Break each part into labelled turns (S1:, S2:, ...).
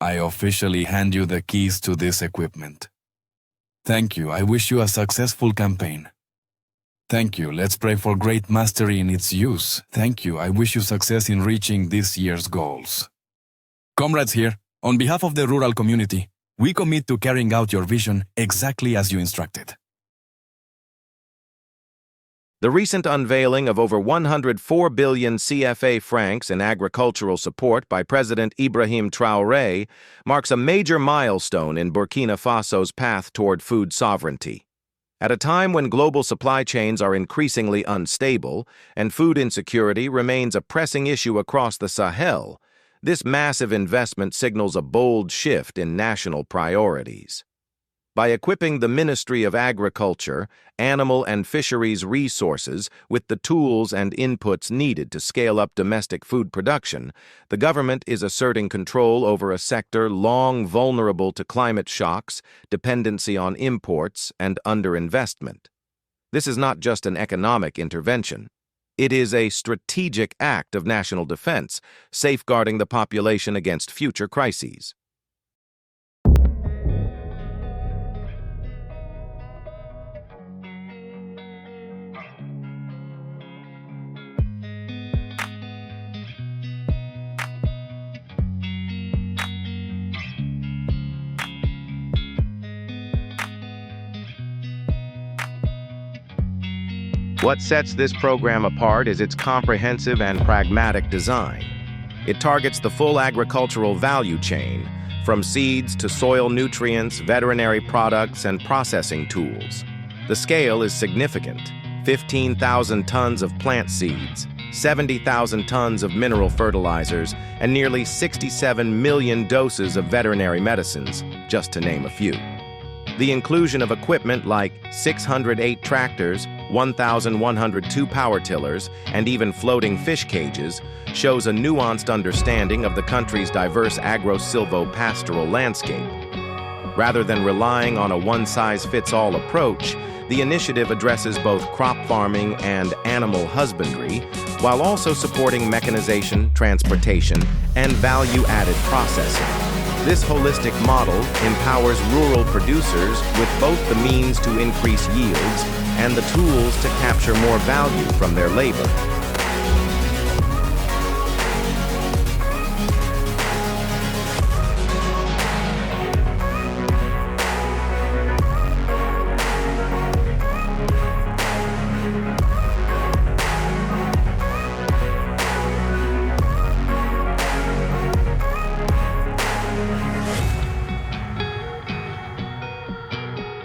S1: I officially hand you the keys to this equipment. Thank you. I wish you a successful campaign. Thank you. Let's pray for great mastery in its use. Thank you. I wish you success in reaching this year's goals. Comrades here, on behalf of the rural community, we commit to carrying out your vision exactly as you instructed.
S2: The recent unveiling of over 104 billion CFA francs in agricultural support by President Ibrahim Traoré marks a major milestone in Burkina Faso's path toward food sovereignty. At a time when global supply chains are increasingly unstable and food insecurity remains a pressing issue across the Sahel, this massive investment signals a bold shift in national priorities. By equipping the Ministry of Agriculture, Animal and Fisheries Resources with the tools and inputs needed to scale up domestic food production, the government is asserting control over a sector long vulnerable to climate shocks, dependency on imports, and underinvestment. This is not just an economic intervention. It is a strategic act of national defense, safeguarding the population against future crises. What sets this program apart is its comprehensive and pragmatic design. It targets the full agricultural value chain, from seeds to soil nutrients, veterinary products, and processing tools. The scale is significant: 15,000 tons of plant seeds, 70,000 tons of mineral fertilizers, and nearly 67 million doses of veterinary medicines, just to name a few. The inclusion of equipment like 608 tractors, 1,102 power tillers, and even floating fish cages shows a nuanced understanding of the country's diverse agro-silvo-pastoral landscape. Rather than relying on a one-size-fits-all approach, the initiative addresses both crop farming and animal husbandry, while also supporting mechanization, transportation, and value-added processing. This holistic model empowers rural producers with both the means to increase yields and the tools to capture more value from their labor.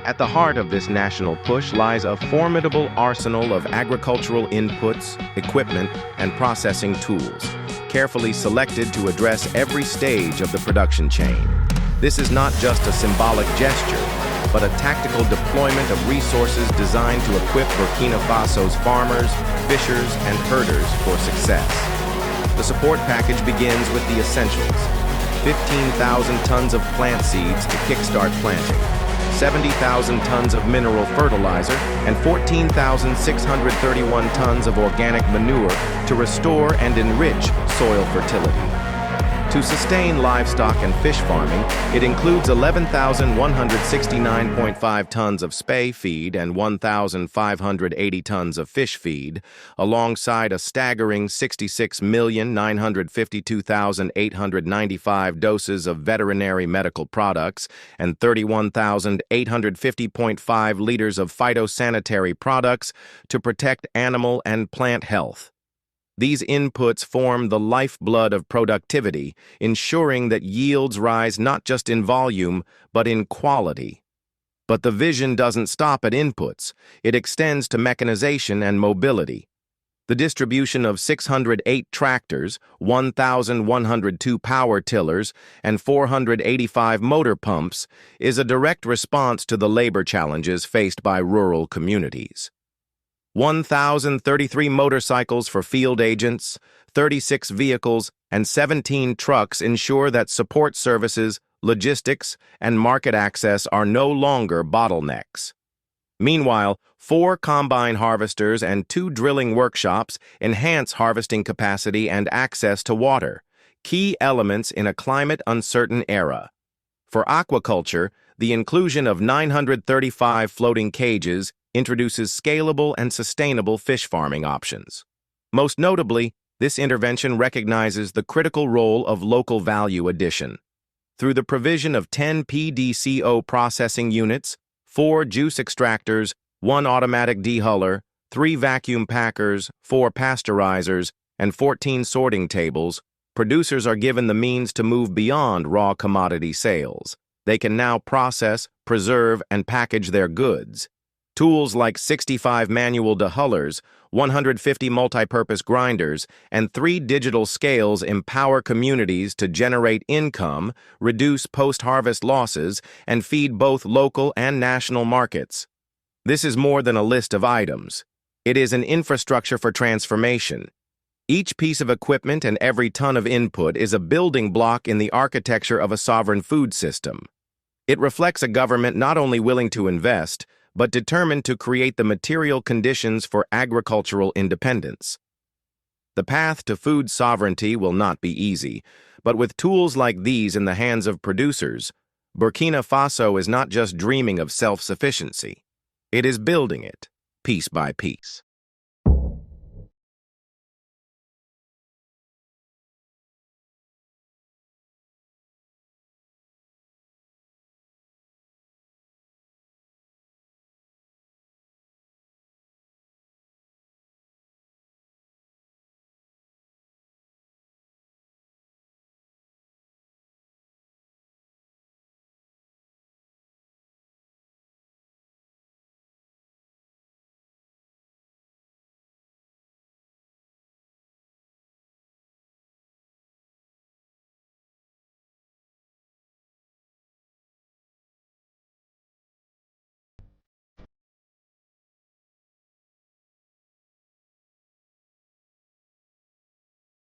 S2: At the heart of this national push lies a formidable arsenal of agricultural inputs, equipment, and processing tools, carefully selected to address every stage of the production chain. This is not just a symbolic gesture, but a tactical deployment of resources designed to equip Burkina Faso's farmers, fishers, and herders for success. The support package begins with the essentials: 15,000 tons of plant seeds to kickstart planting, 70,000 tons of mineral fertilizer, and 14,631 tons of organic manure to restore and enrich soil fertility. To sustain livestock and fish farming, it includes 11,169.5 tons of spay feed and 1,580 tons of fish feed, alongside a staggering 66,952,895 doses of veterinary medical products and 31,850.5 liters of phytosanitary products to protect animal and plant health. These inputs form the lifeblood of productivity, ensuring that yields rise not just in volume, but in quality. But the vision doesn't stop at inputs. It extends to mechanization and mobility. The distribution of 608 tractors, 1,102 power tillers, and 485 motor pumps is a direct response to the labor challenges faced by rural communities. 1,033 motorcycles for field agents, 36 vehicles, and 17 trucks ensure that support services, logistics, and market access are no longer bottlenecks. Meanwhile, 4 combine harvesters and 2 drilling workshops enhance harvesting capacity and access to water, key elements in a climate-uncertain era. For aquaculture, the inclusion of 935 floating cages introduces scalable and sustainable fish farming options. Most notably, this intervention recognizes the critical role of local value addition. Through the provision of 10 PDCO processing units, 4 juice extractors, 1 automatic dehuller, 3 vacuum packers, 4 pasteurizers, and 14 sorting tables, producers are given the means to move beyond raw commodity sales. They can now process, preserve, and package their goods. Tools like 65 manual dehullers, 150 multi-purpose grinders, and 3 digital scales empower communities to generate income, reduce post-harvest losses, and feed both local and national markets. This is more than a list of items. It is an infrastructure for transformation. Each piece of equipment and every ton of input is a building block in the architecture of a sovereign food system. It reflects a government not only willing to invest, but determined to create the material conditions for agricultural independence. The path to food sovereignty will not be easy, but with tools like these in the hands of producers, Burkina Faso is not just dreaming of self-sufficiency. It is building it, piece by piece.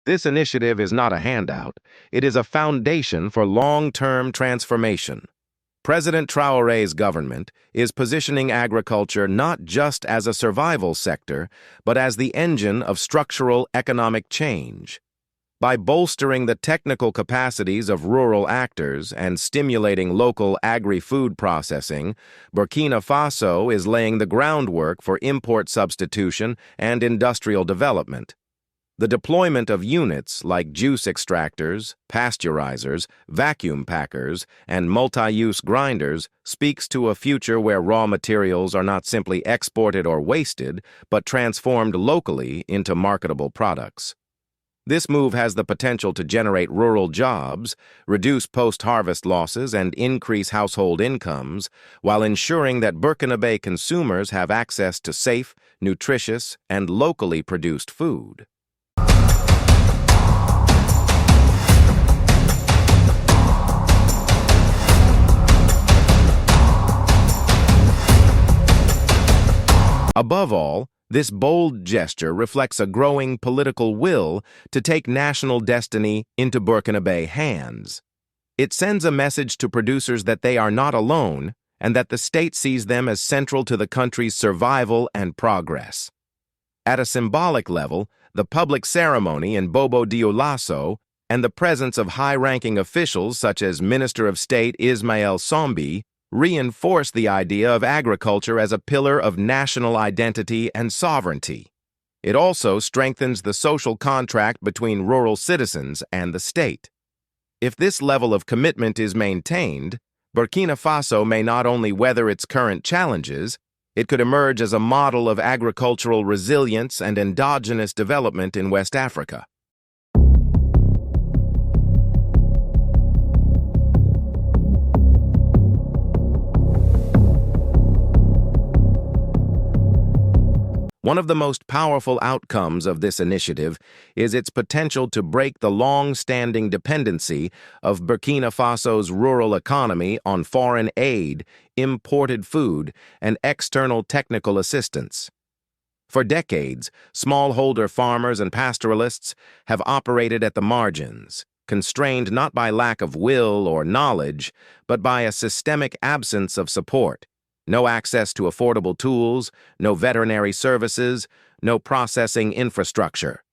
S2: This initiative is not a handout. It is a foundation for long-term transformation. President Traoré's government is positioning agriculture not just as a survival sector, but as the engine of structural economic change. By bolstering the technical capacities of rural actors and stimulating local agri-food processing, Burkina Faso is laying the groundwork for import substitution and industrial development. The deployment of units like juice extractors, pasteurizers, vacuum packers, and multi-use grinders speaks to a future where raw materials are not simply exported or wasted, but transformed locally into marketable products. This move has the potential to generate rural jobs, reduce post-harvest losses, and increase household incomes, while ensuring that Burkinabe consumers have access to safe, nutritious, and locally produced food. Above all, this bold gesture reflects a growing political will to take national destiny into Burkinabe hands. It sends a message to producers that they are not alone and that the state sees them as central to the country's survival and progress. At a symbolic level, the public ceremony in Bobo Dioulasso and the presence of high-ranking officials such as Minister of State Ismael Sombi reinforce the idea of agriculture as a pillar of national identity and sovereignty. It also strengthens the social contract between rural citizens and the state. If this level of commitment is maintained, Burkina Faso may not only weather its current challenges, it could emerge as a model of agricultural resilience and endogenous development in West Africa. One of the most powerful outcomes of this initiative is its potential to break the long-standing dependency of Burkina Faso's rural economy on foreign aid, imported food, and external technical assistance. For decades, smallholder farmers and pastoralists have operated at the margins, constrained not by lack of will or knowledge, but by a systemic absence of support. No access to affordable tools, no veterinary services, no processing infrastructure.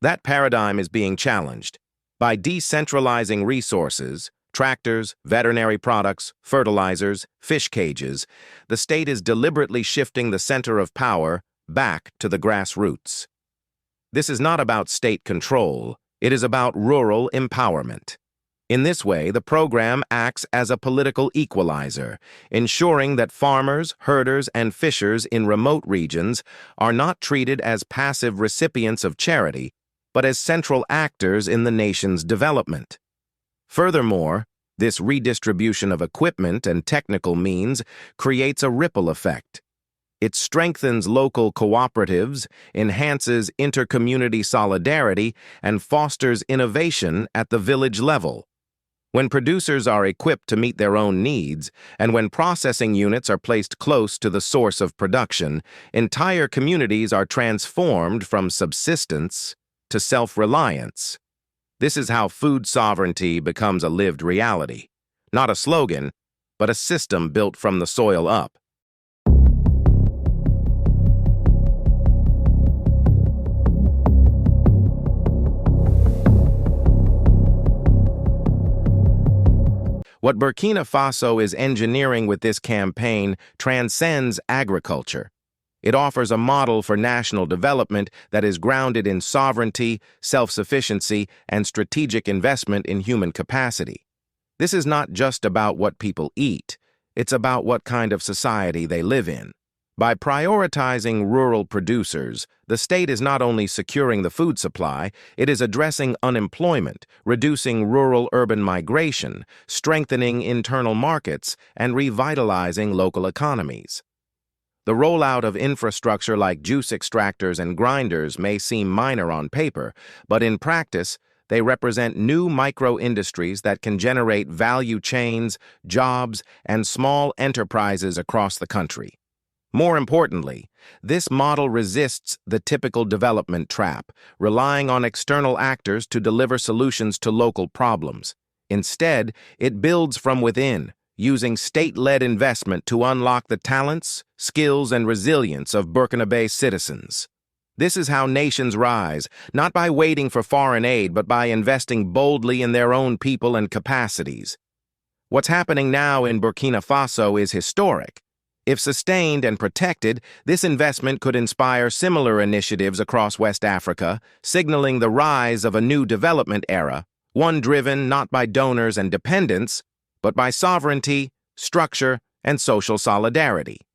S2: That paradigm is being challenged. By decentralizing resources, tractors, veterinary products, fertilizers, fish cages, the state is deliberately shifting the center of power back to the grassroots. This is not about state control, it is about rural empowerment. In this way, the program acts as a political equalizer, ensuring that farmers, herders, and fishers in remote regions are not treated as passive recipients of charity, but as central actors in the nation's development. Furthermore, this redistribution of equipment and technical means creates a ripple effect. It strengthens local cooperatives, enhances inter-community solidarity, and fosters innovation at the village level. When producers are equipped to meet their own needs, and when processing units are placed close to the source of production, entire communities are transformed from subsistence to self-reliance. This is how food sovereignty becomes a lived reality, not a slogan, but a system built from the soil up. What Burkina Faso is engineering with this campaign transcends agriculture. It offers a model for national development that is grounded in sovereignty, self-sufficiency, and strategic investment in human capacity. This is not just about what people eat, it's about what kind of society they live in. By prioritizing rural producers, the state is not only securing the food supply, it is addressing unemployment, reducing rural-urban migration, strengthening internal markets, and revitalizing local economies. The rollout of infrastructure like juice extractors and grinders may seem minor on paper, but in practice, they represent new micro-industries that can generate value chains, jobs, and small enterprises across the country. More importantly, this model resists the typical development trap, relying on external actors to deliver solutions to local problems. Instead, it builds from within, using state-led investment to unlock the talents, skills, and resilience of Burkina Faso citizens. This is how nations rise, not by waiting for foreign aid, but by investing boldly in their own people and capacities. What's happening now in Burkina Faso is historic. If sustained and protected, this investment could inspire similar initiatives across West Africa, signaling the rise of a new development era, one driven not by donors and dependents, but by sovereignty, structure, and social solidarity.